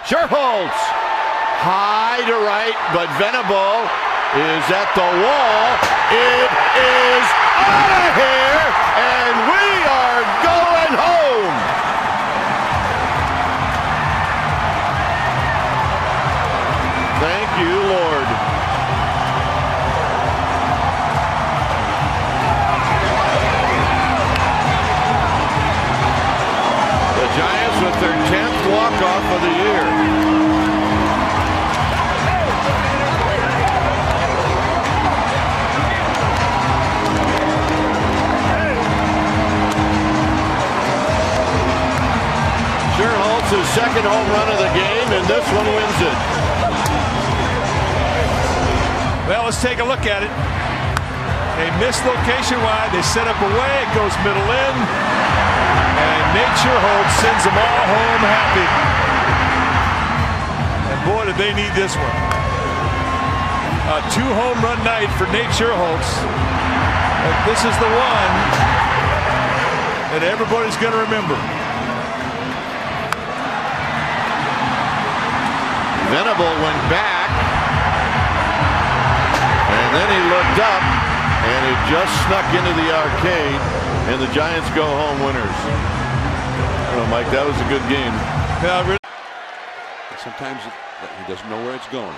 Sherholtz, high to right, but Venable is at the wall. It is out of here, and we are going home. Thank you, Lord. The Giants with their 10th walk-off of the year. Sherholtz's second home run of the game, and this one wins it. Well, let's take a look at it. They missed location wide. They set up away. It goes middle in. And Nate Sherholtz sends them all home happy. And boy, did they need this one. A 2-home run night for Nate Sherholtz. And this is the one that everybody's going to remember. Venable went back. And then he looked up, and it just snuck into the arcade, and the Giants go home winners. I don't know, Mike, that was a good game. Yeah, really. Sometimes he doesn't know where it's going.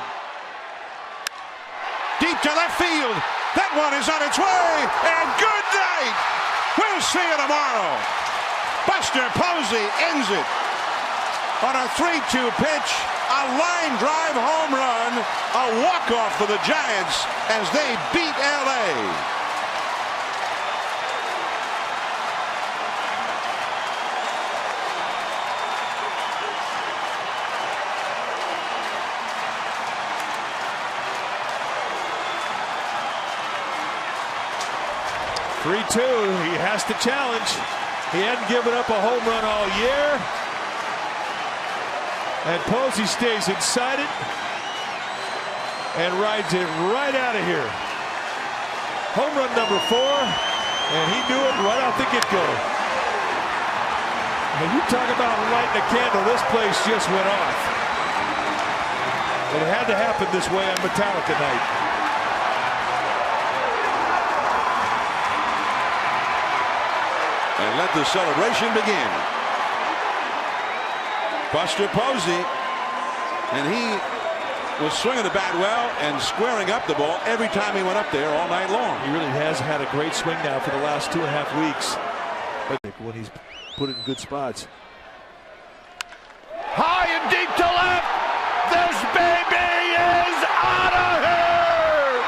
Deep to left field. That one is on its way, and good night. We'll see you tomorrow. Buster Posey ends it on a 3-2 pitch. A line drive home run, a walk-off for the Giants as they beat LA. He has to challenge. He hadn't given up a home run all year. And Posey stays inside it and rides it right out of here. Home run number 4, and he knew it right out the get-go. And you talk about lighting a candle, this place just went off. It had to happen this way on Metallica night. And let the celebration begin. Buster Posey, and he was swinging the bat well and squaring up the ball every time he went up there all night long. He really has had a great swing now for the last 2.5 weeks. But when he's put it in good spots. High and deep to left. This baby is out of here.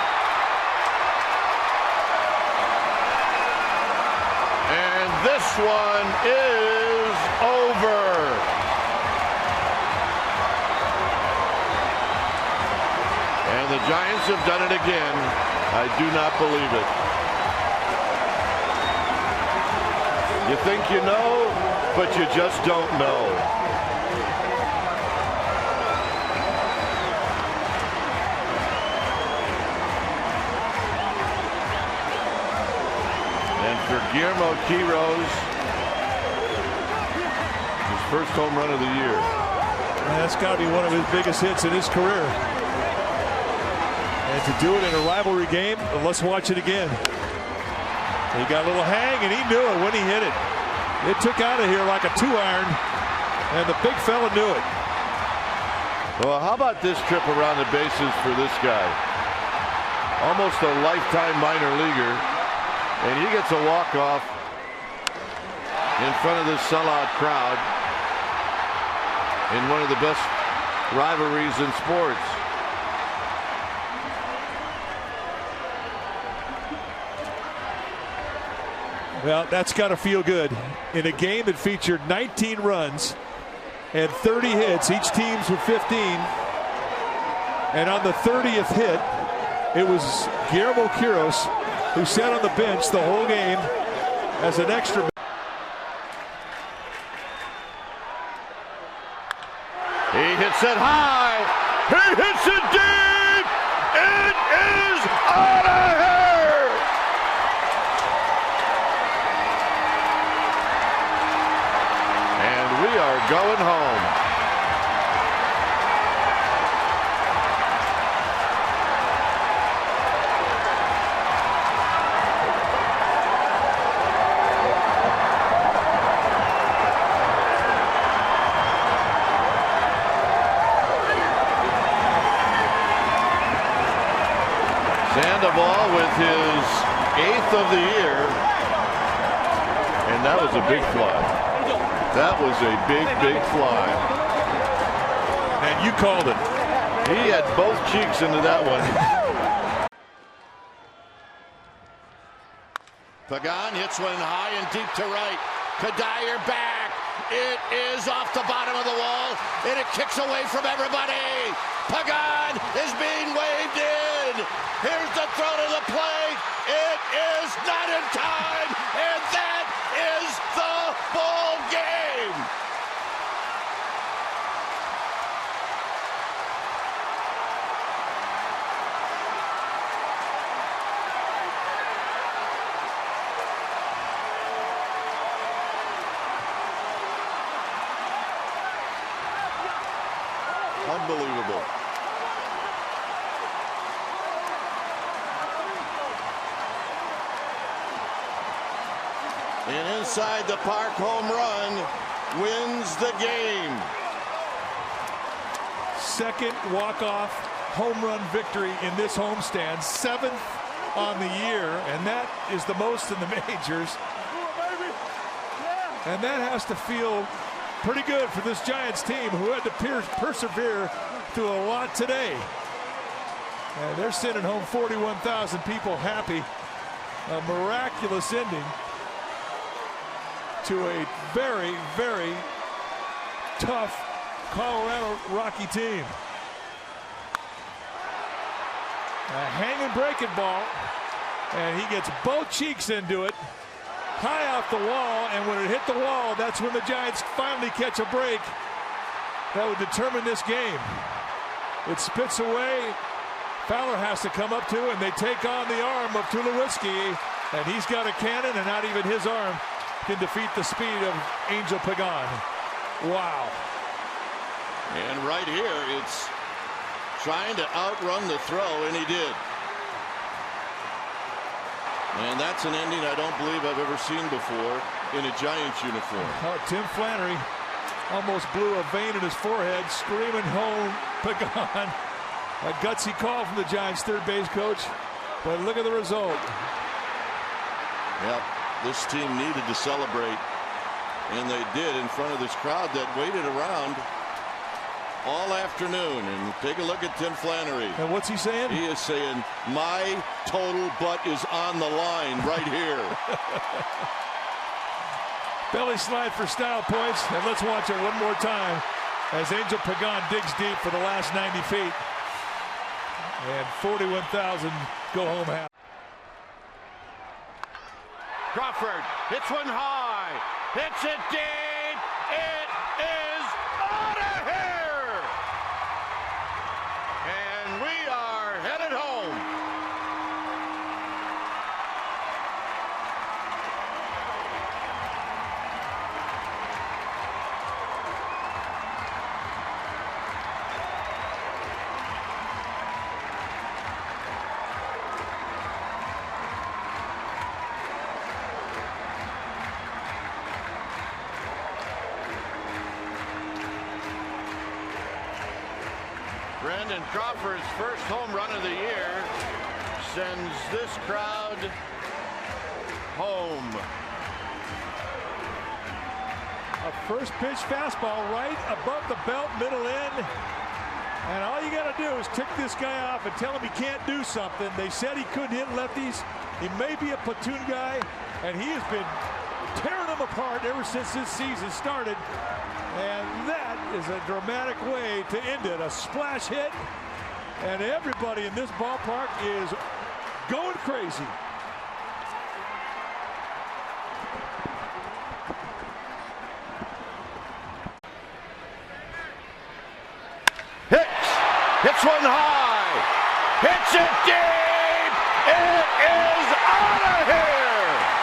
And this one is over. And the Giants have done it again. I do not believe it. You think you know, but you just don't know. And for Guillermo Quiros, his first home run of the year. And that's got to be one of his biggest hits in his career. And to do it in a rivalry game, let's watch it again. He got a little hang, and he knew it when he hit it. It took out of here like a 2-iron, and the big fella knew it. Well, how about this trip around the bases for this guy? Almost a lifetime minor leaguer, and he gets a walk-off in front of this sellout crowd in one of the best rivalries in sports. Well, that's got to feel good. In a game that featured 19 runs and 30 hits, each team's with 15. And on the 30th hit, it was Guillermo Quiros who sat on the bench the whole game as an extra. He hits it high. He hits it deep. It is out of here. And we are going home. Sandoval with his 8th of the year. And that was a big fly. That was a big, big fly. And you called it. He had both cheeks into that one. Pagan hits one high and deep to right. Kadire back. It is off the bottom of the wall, and it kicks away from everybody. Pagan is being waved in. Here's the throw to the plate. It is not in time, and that is the ball game. Unbelievable. And inside the park home run wins the game. Second walk-off home run victory in this homestand, 7th on the year, and that is the most in the majors. And that has to feel pretty good for this Giants team, who had to persevere through a lot today. And they're sending home 41,000 people happy. A miraculous ending to a very, very tough Colorado Rocky team. A hanging breaking ball, and he gets both cheeks into it, high off the wall, and when it hit the wall, that's when the Giants finally catch a break that would determine this game. It spits away. Fowler has to come up to, and they take on the arm of Tulowitzki, and he's got a cannon, and not even his arm can defeat the speed of Angel Pagan. Wow. And right here, it's trying to outrun the throw, and he did. And that's an ending I don't believe I've ever seen before in a Giants uniform. Oh, Tim Flannery almost blew a vein in his forehead, screaming home Pagan. A gutsy call from the Giants third base coach, but look at the result. Yep, this team needed to celebrate, and they did in front of this crowd that waited around all afternoon. And take a look at Tim Flannery. And what's he saying? He is saying, my total butt is on the line right here. Belly slide for style points, and let's watch it one more time as Angel Pagan digs deep for the last 90 feet. And 41,000 go home happy. Crawford hits one high, hits it deep, it is out of here! And we are headed home. Brandon Crawford's first home run of the year sends this crowd home. A first pitch fastball right above the belt, middle in. And all you got to do is tick this guy off and tell him he can't do something. They said he couldn't hit lefties. He may be a platoon guy, and he has been tearing them apart ever since this season started. And that is a dramatic way to end it. A splash hit, and everybody in this ballpark is going crazy. Hits one high, hits it deep, it is out of here!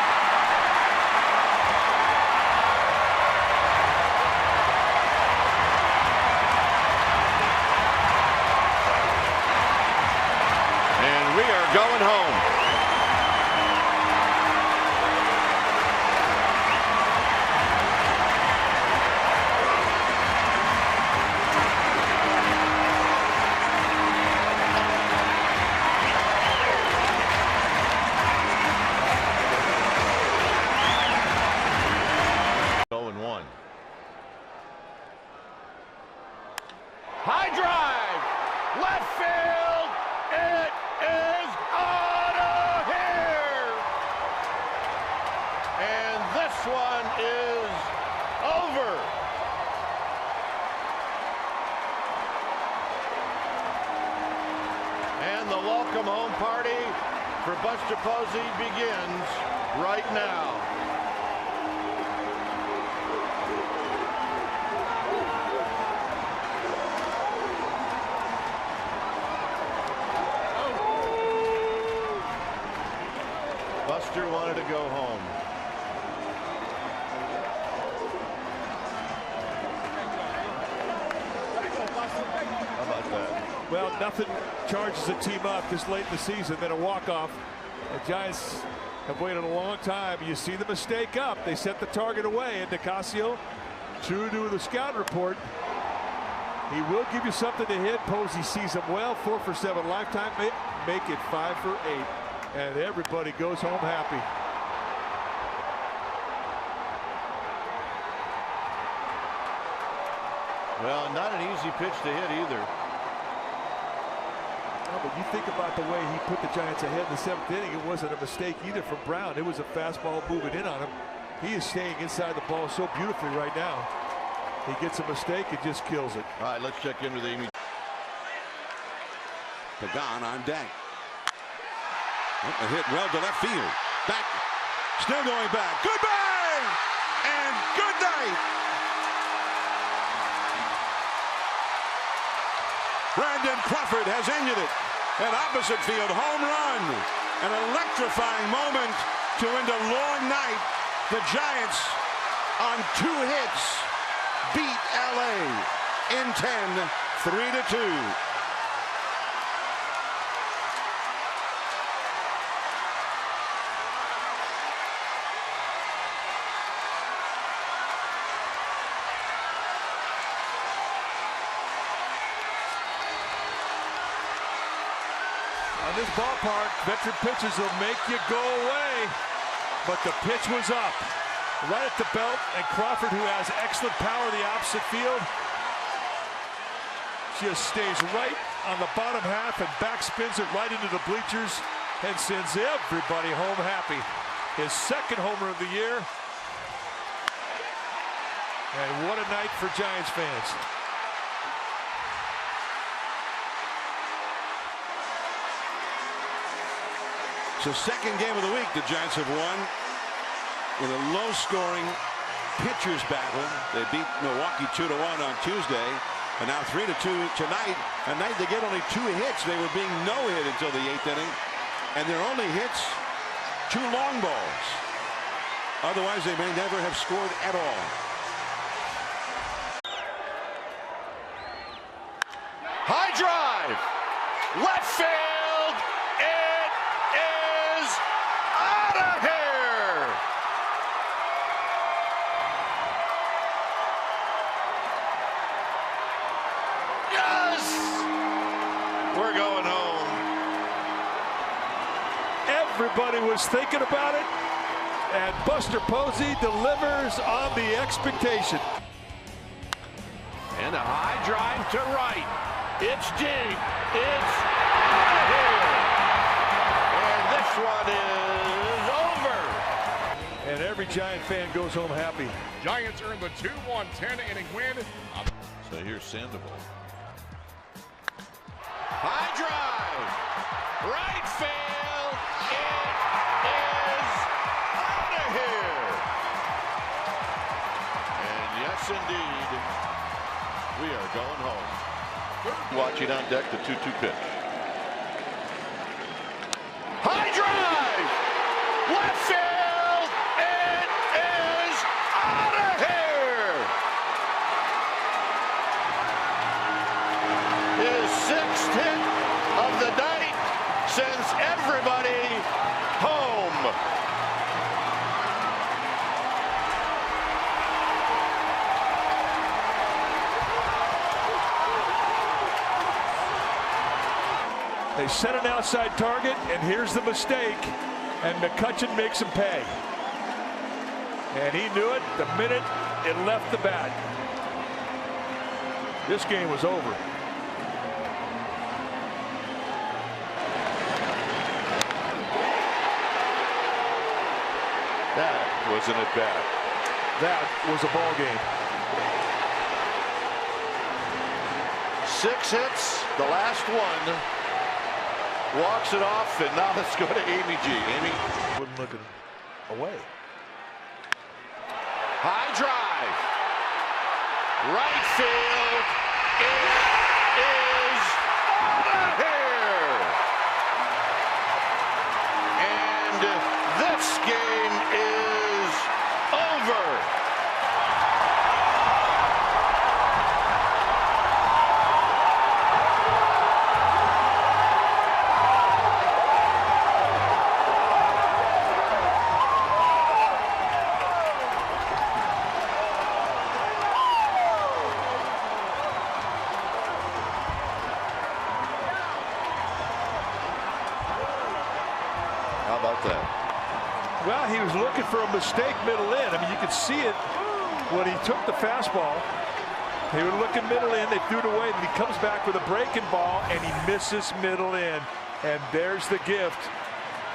And we are going home. High drive. Left field. It is out of here. And this one is over. And the welcome home party for Buster Posey begins right now. Buster wanted to go home. How about that? Well, nothing charges a team up this late in the season than a walk-off. The Giants have waited a long time. You see the mistake up. They set the target away, and Nicasio, true to the scout report, he will give you something to hit. Posey sees him well. 4 for 7 lifetime. Make it 5 for 8. And everybody goes home happy. Well, not an easy pitch to hit either. No, but you think about the way he put the Giants ahead in the 7th inning. It wasn't a mistake either from Brown. It was a fastball moving in on him. He is staying inside the ball so beautifully right now. He gets a mistake and just kills it. All right, let's check in with Amy. Pagan on deck. A hit well to left field. Back. Still going back. Goodbye and good night. Brandon Crawford has ended it. An opposite field home run. An electrifying moment to end a long night. The Giants on 2 hits beat LA in 10, 3-2. On this ballpark, veteran pitchers will make you go away. But the pitch was up, right at the belt, and Crawford, who has excellent power in the opposite field, just stays right on the bottom half and backspins it right into the bleachers and sends everybody home happy. His 2nd homer of the year. And what a night for Giants fans. It's the 2nd game of the week the Giants have won in a low-scoring pitchers battle. They beat Milwaukee 2-1 on Tuesday, and now 3-2 tonight. A night they get only 2 hits. They were being no-hit until the 8th inning, and their only hits 2 long balls. Otherwise, they may never have scored at all. High drive. Left field. It is out of here. Yes. We're going home. Everybody was thinking about it, and Buster Posey delivers on the expectation. And a high drive to right. It's deep. It's out of here. And this one is over. And every Giant fan goes home happy. Giants earn the 2-1 10-inning win. So here's Sandoval. High drive. Right field. It is out of here. And yes, indeed, we are going home. Watching on deck the 2-2 pitch. High drive. Left field. It is out of here. His 6th hit of the night sends everybody home. They set an outside target, and here's the mistake, and McCutchen makes him pay. And he knew it the minute it left the bat. this game was over. That wasn't at bat. That was a ball game. 6 hits, the last one. Walks it off, and now let's go to Amy G. Amy. Wasn't looking away. High drive. Right field. It is here. And this game is over. How about that? Well, he was looking for a mistake middle in. I mean, you could see it when he took the fastball. They were looking middle in. They threw it away. And he comes back with a breaking ball, and he misses middle in. And there's the gift.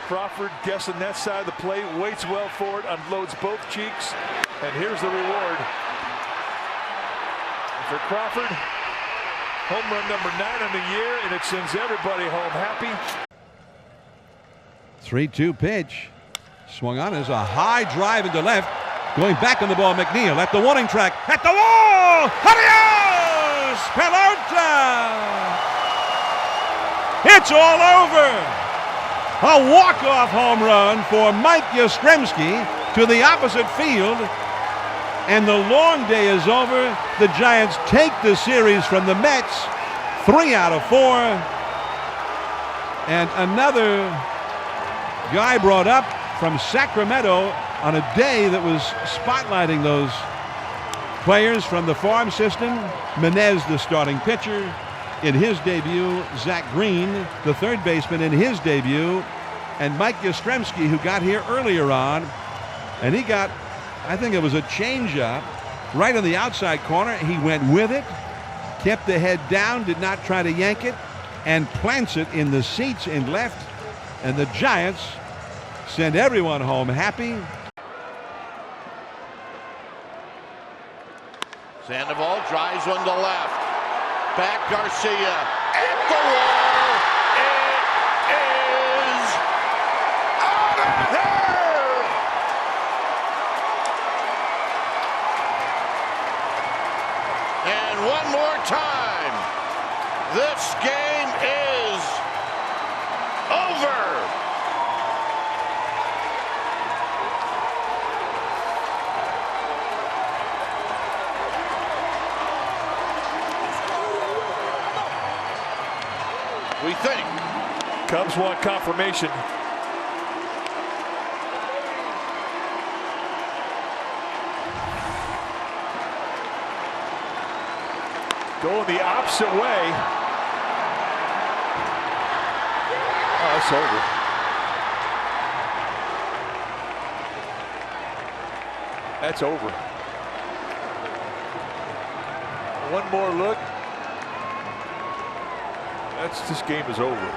Crawford guessing that side of the plate, waits well for it, unloads both cheeks, and here's the reward. For Crawford, home run number 9 on the year, and it sends everybody home happy. 3-2 pitch. Swung on as a high drive into left. Going back on the ball, McNeil at the warning track. At the wall! Adios! Pelota! It's all over! A walk-off home run for Mike Yastrzemski to the opposite field. And the long day is over. The Giants take the series from the Mets. 3 out of 4. And another guy brought up from Sacramento on a day that was spotlighting those players from the farm system. Menez, the starting pitcher, in his debut. Zach Green, the third baseman, in his debut. And Mike Yastrzemski, who got here earlier on. And he got, I think it was a changeup right on the outside corner. He went with it, kept the head down, did not try to yank it, and plants it in the seats in left. And the Giants send everyone home happy. Sandoval drives one to left. Back Garcia at the wall. It is out of here. And one more time. This game is over. We think. Cubs want confirmation. Going the opposite way. Oh, it's over. That's over. One more look. This game is over.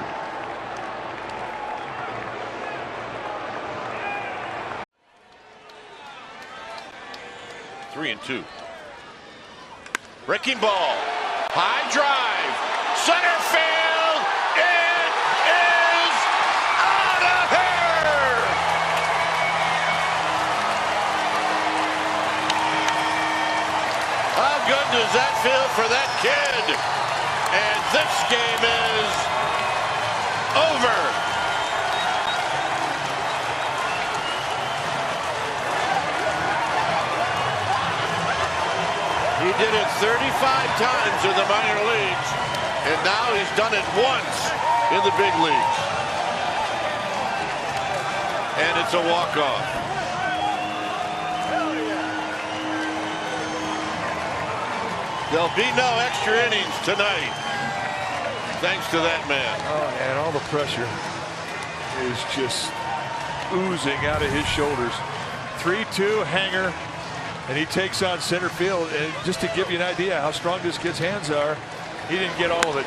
Three and two. Breaking ball. High drive. Center field. It is out of here. How good does that feel for that kid? And this game is over. He did it 35 times in the minor leagues, and now he's done it once in the big leagues. And it's a walk-off. There'll be no extra innings tonight, thanks to that man. Oh, and all the pressure is just oozing out of his shoulders. 3-2 hanger. And he takes on center field. And just to give you an idea how strong this kid's hands are, he didn't get all of it,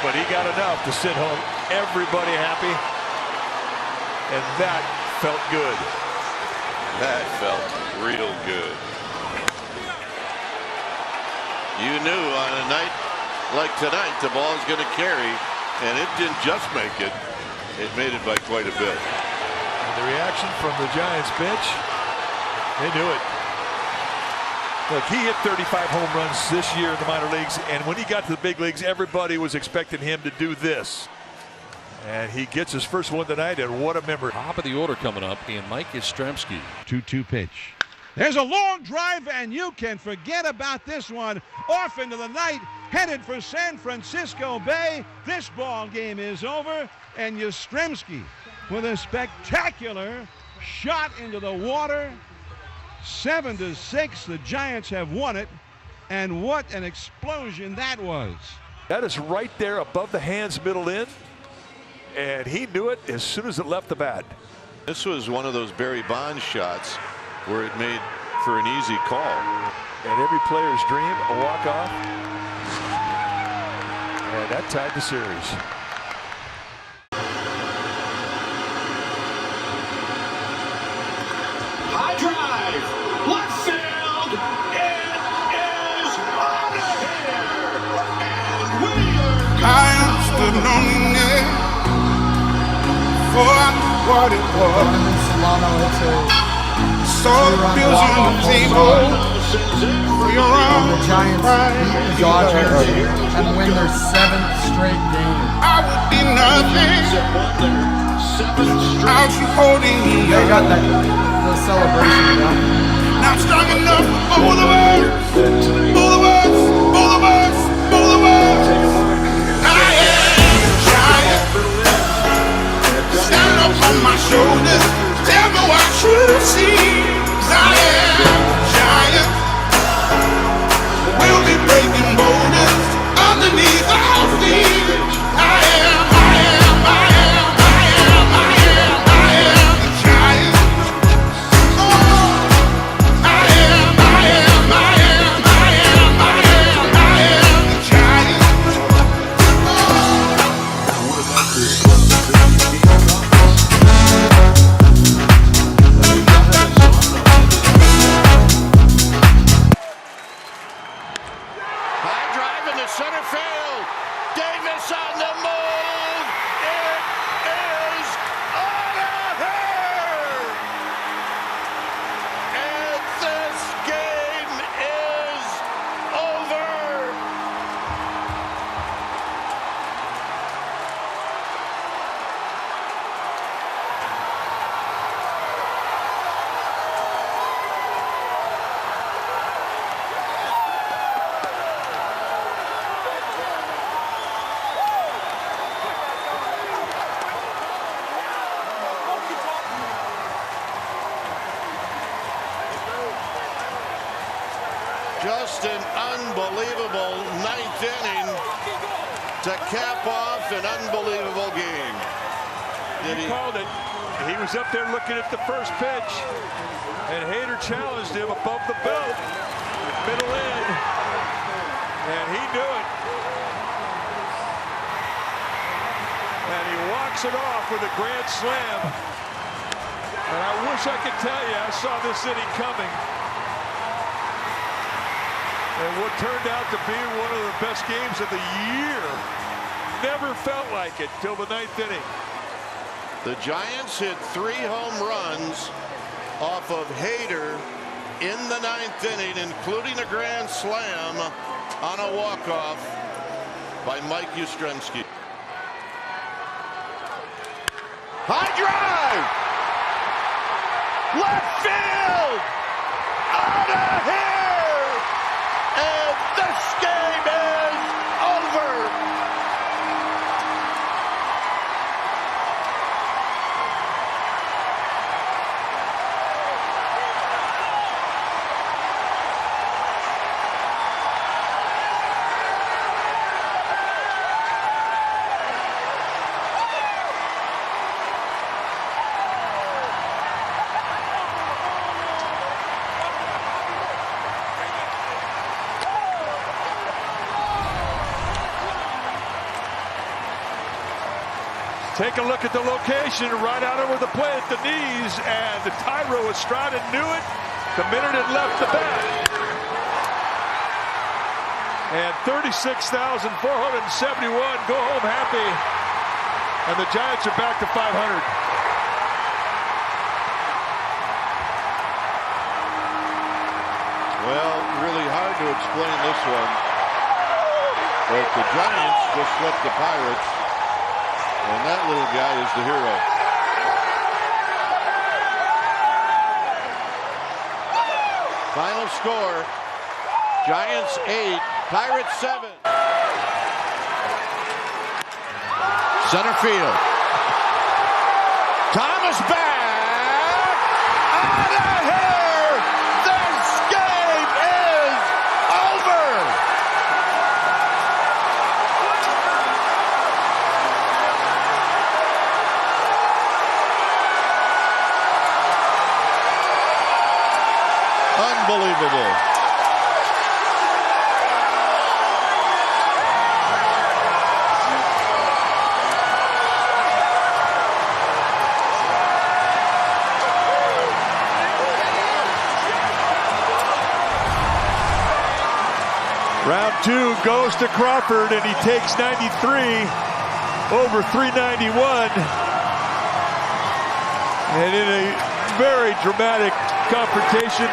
but he got enough to send home everybody happy. And that felt good. That felt real good. You knew on a night like tonight the ball is going to carry, and it didn't just make it. It made it by quite a bit. And the reaction from the Giants bench, they knew it. Look, he hit 35 home runs this year in the minor leagues, and when he got to the big leagues, everybody was expecting him to do this. And he gets his first one tonight, and what a memory. Top of the order coming up, and Mike Yastrzemski. 2-2 pitch. There's a long drive, and you can forget about this one. Off into the night, headed for San Francisco Bay. This ball game is over, and Yastrzemski with a spectacular shot into the water. 7-6, the Giants have won it, and what an explosion that was. That is right there above the hands middle in, and he knew it as soon as it left the bat. This was one of those Barry Bonds shots where it made for an easy call. And every player's dream, a walk-off. And that tied the series. High drive, left field, it is out of here, and we are. I stood on it for what it was. Saw the bills on the table for your arms. The Giants beat the Dodgers and win their 7th straight game. I would be nothing. I was holding you. They got the celebration done. Not strong enough for all of us. All of us. All of us. All of us. I am a giant. Stand up on my shoulders. Tell me what you see. 'Cause I am a giant. We'll be breaking boulders underneath our feet. I am a giant. Oh, I am a giant. High drive into center field. Davis on the move. It is out of here. And this game is over. Just an unbelievable ninth inning to cap off an unbelievable game. He called it. He was up there looking at the first pitch, and Hader challenged him above the belt, middle in, and he knew it. And he walks it off with a grand slam. And I wish I could tell you I saw this inning coming. And what turned out to be one of the best games of the year. Never felt like it till the ninth inning. The Giants hit 3 home runs off of Hader in the ninth inning, including a grand slam on a walk-off by Mike Yastrzemski. High drive! Left field! Out of here! And this game is over! Take a look at the location right out over the plate at the knees, and Thairo Estrada knew it the minute it left the bat. And 36,471 go home happy, and the Giants are back to 500. Well, really hard to explain this one, but the Giants just swept the Pirates, and that little guy is the hero. Final score, Giants 8, Pirates 7. Center field. Thomas back. Out of here. This game is over. Unbelievable. Round 2 goes to Crawford, and he takes 93 over 391. And in a very dramatic confrontation,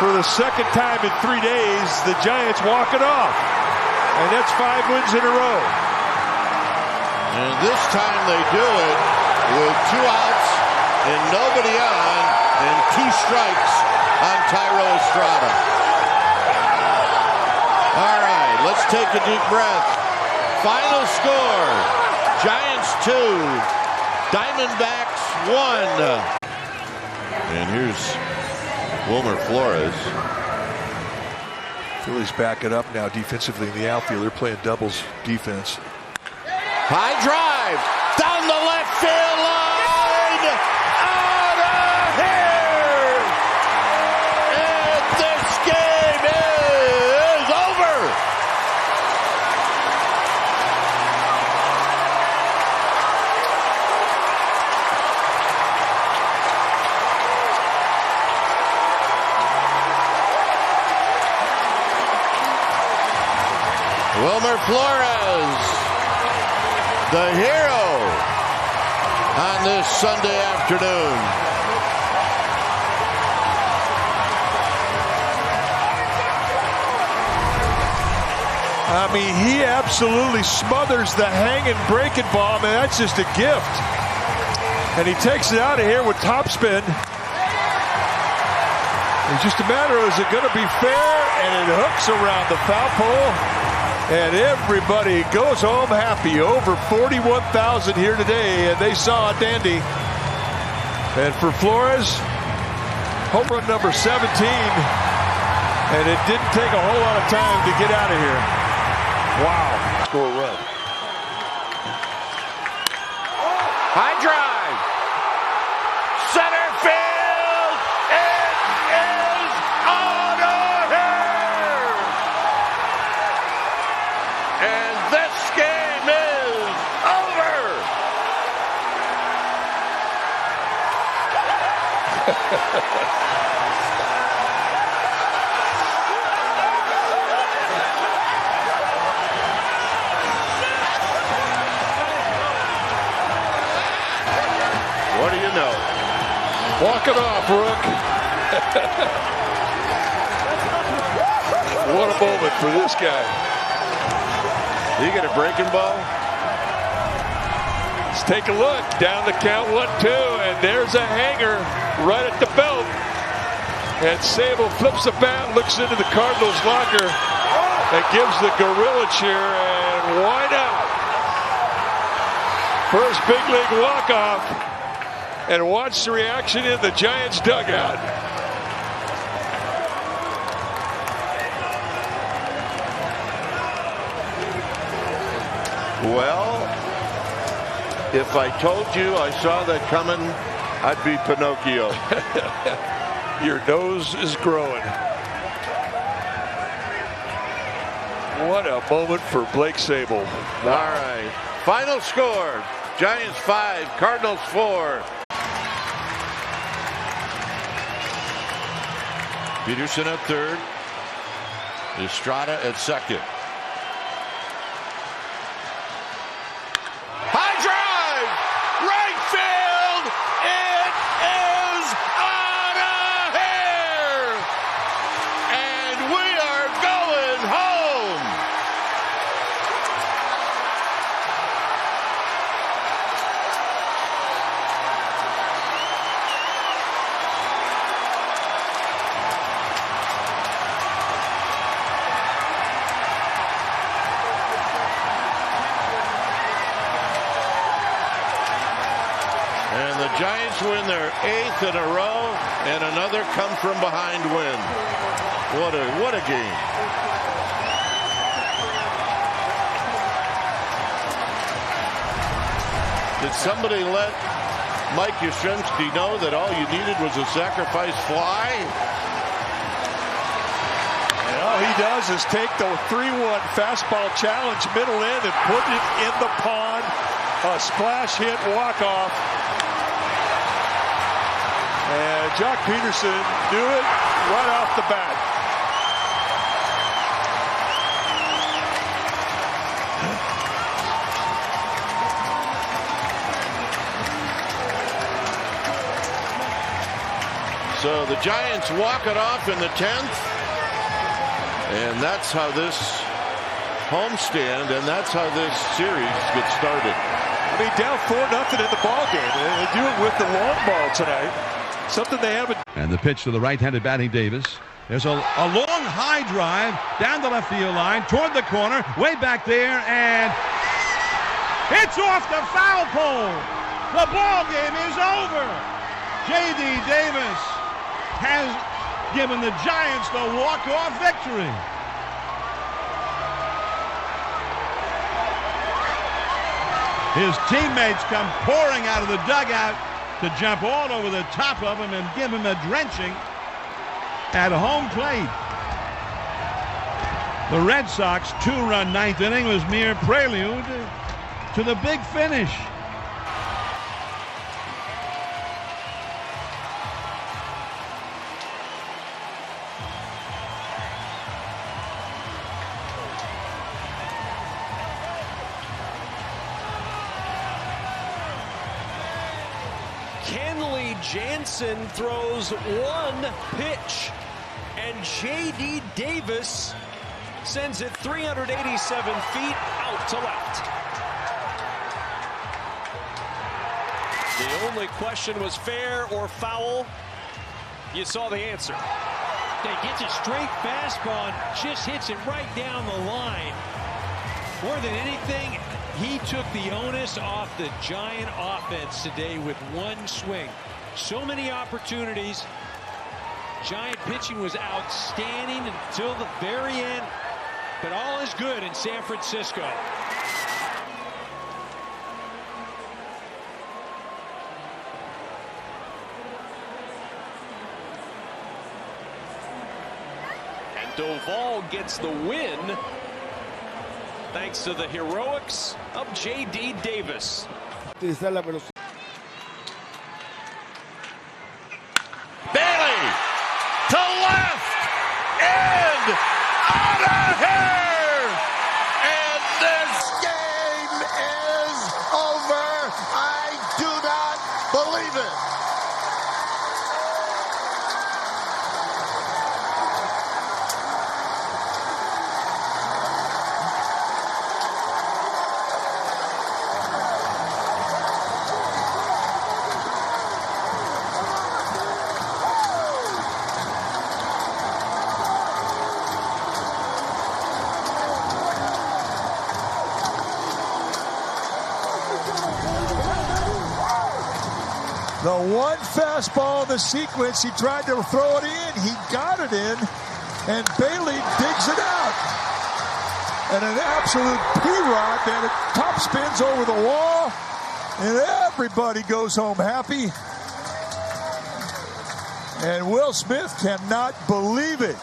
for the second time in 3 days, the Giants walk it off. And that's 5 wins in a row. And this time they do it with 2 outs and nobody on, and 2 strikes on Thairo Estrada. All right, let's take a deep breath. Final score, Giants 2, Diamondbacks 1. And here's Wilmer Flores. Phillies back it up now defensively in the outfield. They're playing doubles defense. High drive down the left field line. Out of here. And this game is over. Wilmer Flores, the hero on this Sunday afternoon. I mean, he absolutely smothers the hanging breaking ball, man. That's just a gift. And he takes it out of here with topspin. It's just a matter of, is it going to be fair? And it hooks around the foul pole. And everybody goes home happy. Over 41,000 here today, and they saw a dandy. And for Flores, home run number 17. And it didn't take a whole lot of time to get out of here. Wow. Score run. High drive. Center field. It is out of here. And this game is over. What do you know? Walk it off, Rook. What a moment for this guy. You get a breaking ball? Let's take a look. Down the count, 1-2, and there's a hanger right at the belt. And Sable flips the bat, looks into the Cardinals' locker, and gives the gorilla cheer, and why not? First big league walk-off, and watch the reaction in the Giants' dugout. Well, if I told you I saw that coming, I'd be Pinocchio. Your nose is growing. What a moment for Blake Sable. All right. Final score, Giants 5, Cardinals 4. Peterson at third. Estrada at second. High drive! Right field! It is out of here! And we are going home! And the Giants win their 8th in a row, and another come from behind win. What a game. Did somebody let Mike Yastrzemski know that all you needed was a sacrifice fly? And all he does is take the 3-1 fastball challenge middle end and put it in the pond. A splash hit walk-off. And Jock Peterson knew it right off the bat. So the Giants walk it off in the 10th. And that's how this homestand and that's how this series gets started. I mean, down 4-0 in the ballgame. And they do it with the long ball tonight. Something they haven't. And the pitch to the right-handed batting Davis. There's a long high drive down the left field line toward the corner, way back there, and it's off the foul pole. The ball game is over. J.D. Davis has given the Giants the walk-off victory. His teammates come pouring out of the dugout to jump all over the top of him and give him a drenching at home plate. The Red Sox 2-run 9th inning was mere prelude to the big finish. Kenley Jansen throws one pitch, and J.D. Davis sends it 387 feet out to left. The only question was fair or foul. You saw the answer. They gets a straight fastball and just hits it right down the line. More than anything, he took the onus off the Giant offense today with one swing. So many opportunities. Giant pitching was outstanding until the very end. But all is good in San Francisco. And Doval gets the win thanks to the heroics of J.D. Davis. Bailey to left and out of here. And this game is over. I do not believe it. The one fastball in the sequence, he tried to throw it in. He got it in, and Bailey digs it out. And an absolute P-rod that it top spins over the wall, and everybody goes home happy. And Will Smith cannot believe it.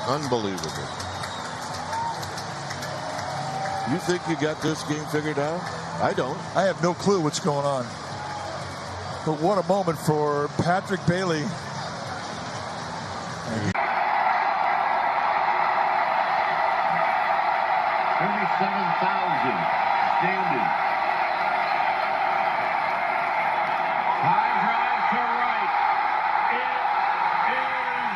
Unbelievable. You think you got this game figured out? I don't. I have no clue what's going on. But what a moment for Patrick Bailey. 37,000 standing. High drive to right. It is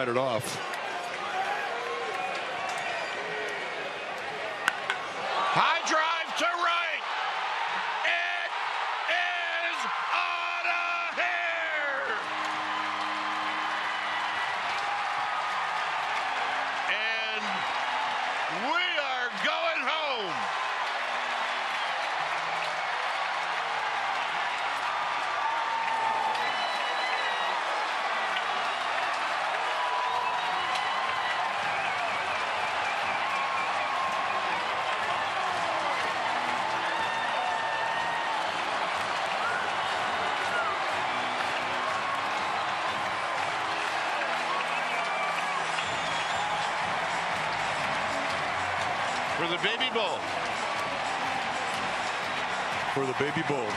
It off. High drive to right. It is out of here. And we are going home. For the Baby Bowl. For the Baby Bowl.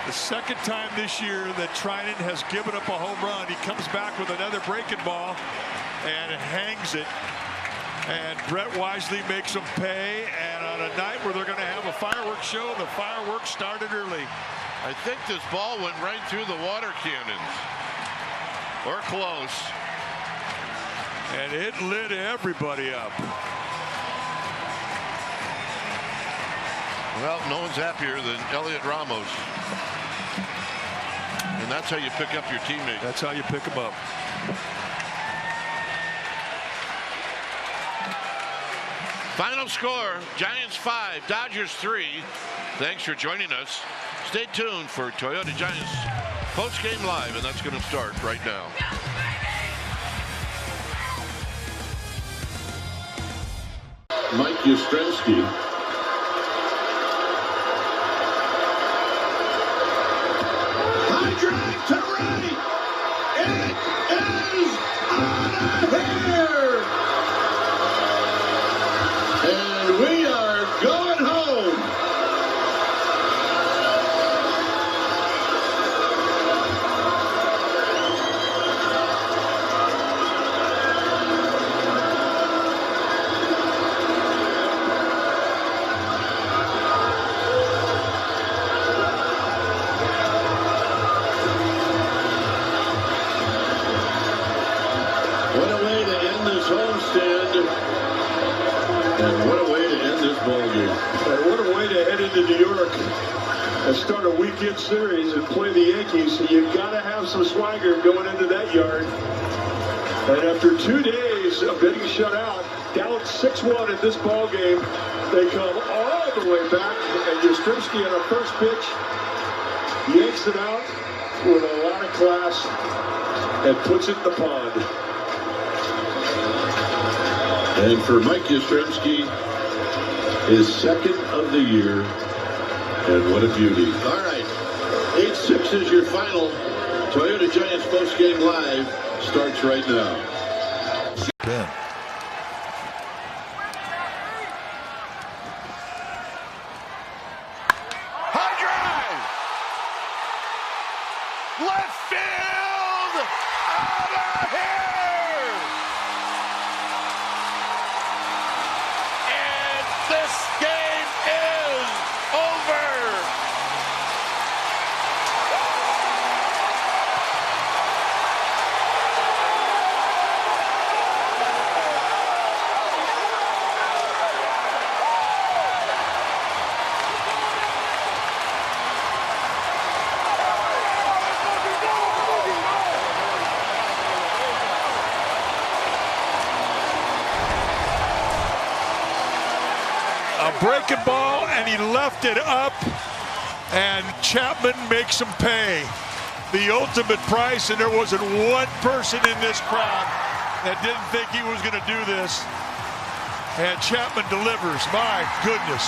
The second time this year that Trinan has given up a home run. He comes back with another breaking ball and hangs it. And Brett Wisely makes them pay. And on a night where they're going to have a fireworks show, the fireworks started early. I think this ball went right through the water cannons. Or close. And it lit everybody up. Well, no one's happier than Elliot Ramos. And that's how you pick up your teammates. That's how you pick them up. Final score, Giants 5, Dodgers 3. Thanks for joining us. Stay tuned for Toyota Giants post-game live, and that's going to start right now. Mike Yastrzemski. High drive to right. It is out of here. And we are going home. And what a way to end this ball game. And what a way to head into New York and start a weekend series and play the Yankees. You've got to have some swagger going into that yard. And after 2 days of getting shut out, down 6-1 in this ball game, they come all the way back. And Yastrzemski on a first pitch yanks it out with a lot of class and puts it in the pond. And for Mike Yastrzemski, his second of the year, and what a beauty. All right, 8-6 is your final. Toyota Giants post-game live starts right now. Ben. High drive. breaking ball, and he left it up, and Chapman makes him pay the ultimate price, and there wasn't one person in this crowd that didn't think he was going to do this. And Chapman delivers. My goodness.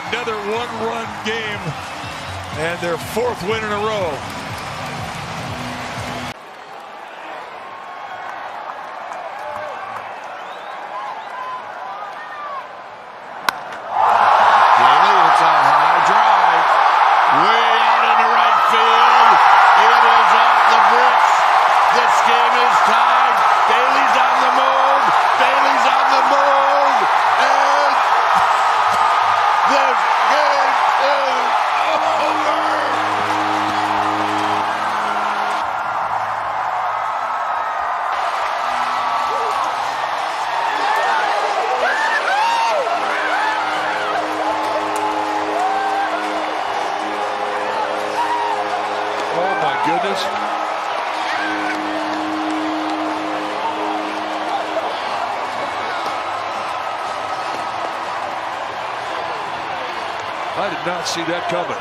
Another one-run game, and their 4th win in a row. Goodness. I did not see that coming.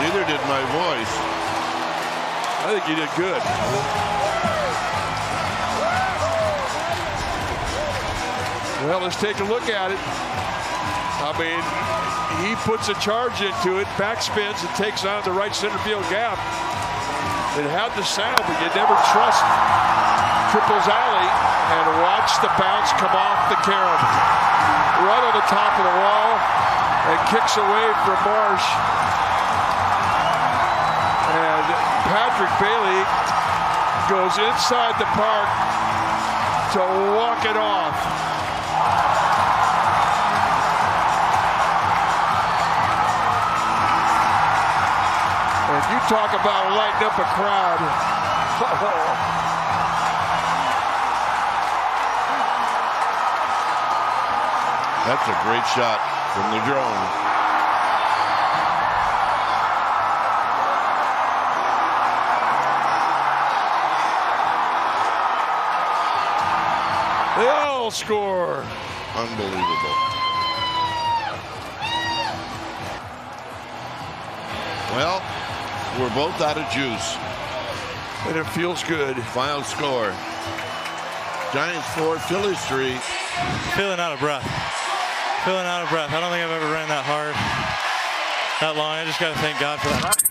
Neither did my voice. I think you did good. Well, let's take a look at it. I mean, he puts a charge into it, backspins, and takes on the right center field gap. It had the sound, but you never trust Triples Alley. And watch the bounce come off the carom. Right on the top of the wall, and kicks away from Marsh. And Patrick Bailey goes inside the park to walk it off. And you talk about lighting up a crowd. That's a great shot from the drone. They all score. Unbelievable. Well, we're both out of juice. And it feels good. Final score. Giants 4, Phillies 3. Feeling out of breath. Feeling out of breath. I don't think I've ever ran that hard, that long. I just got to thank God for that.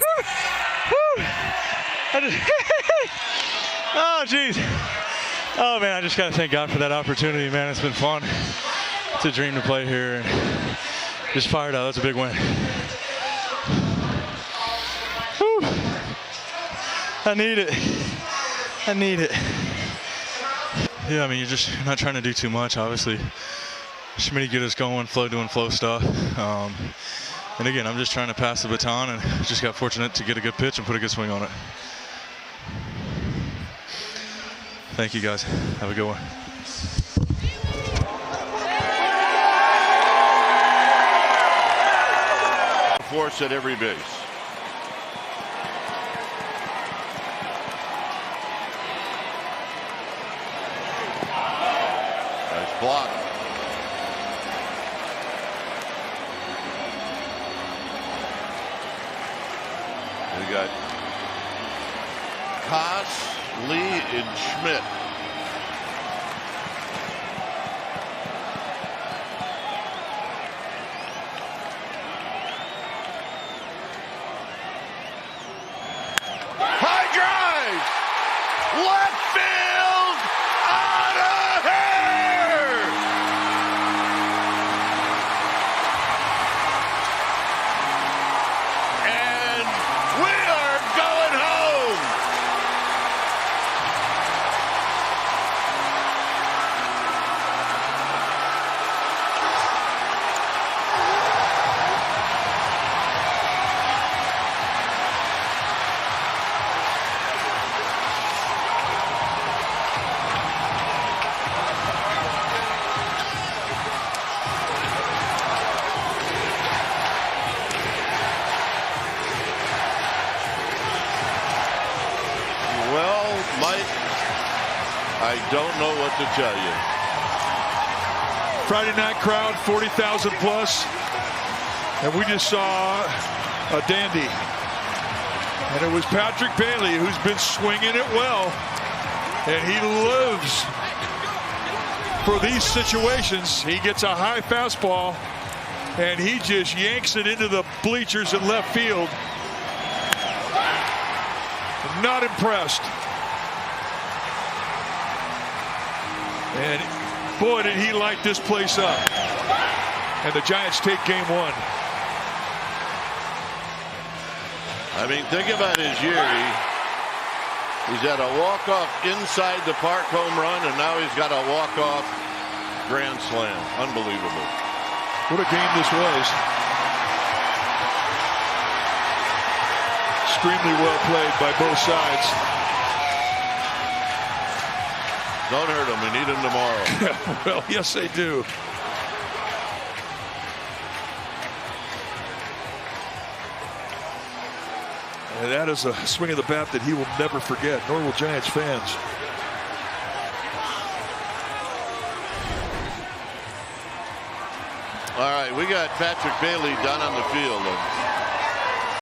Oh, jeez. Oh, man, I just got to thank God for that opportunity, man. It's been fun. It's a dream to play here. And just fired out. That's a big win. Whew. I need it. I need it. Yeah, I mean, you're not trying to do too much, obviously. Schmitty get us going, Flo doing Flo stuff. And again, I'm just trying to pass the baton, and just got fortunate to get a good pitch and put a good swing on it. Thank you, guys. Have a good one. Force at every base. Nice block. We got Koss, Lee, and Schmidt. High drive! Left field! Out of here! And we are going home! Well, Mike, I don't know what to tell you. Friday night crowd, 40,000 plus. And we just saw a dandy. And it was Patrick Bailey who's been swinging it well. And he lives for these situations. He gets a high fastball and he just yanks it into the bleachers in left field. Not impressed. And boy, did he light this place up. And the Giants take game one. I mean, think about his year. He's had a walk-off inside the park home run, and now he's got a walk-off grand slam. Unbelievable. What a game this was. Extremely well played by both sides. Don't hurt him. We need him tomorrow. Well, yes, they do. And that is a swing of the bat that he will never forget, nor will Giants fans. All right, we got Patrick Bailey down on the field.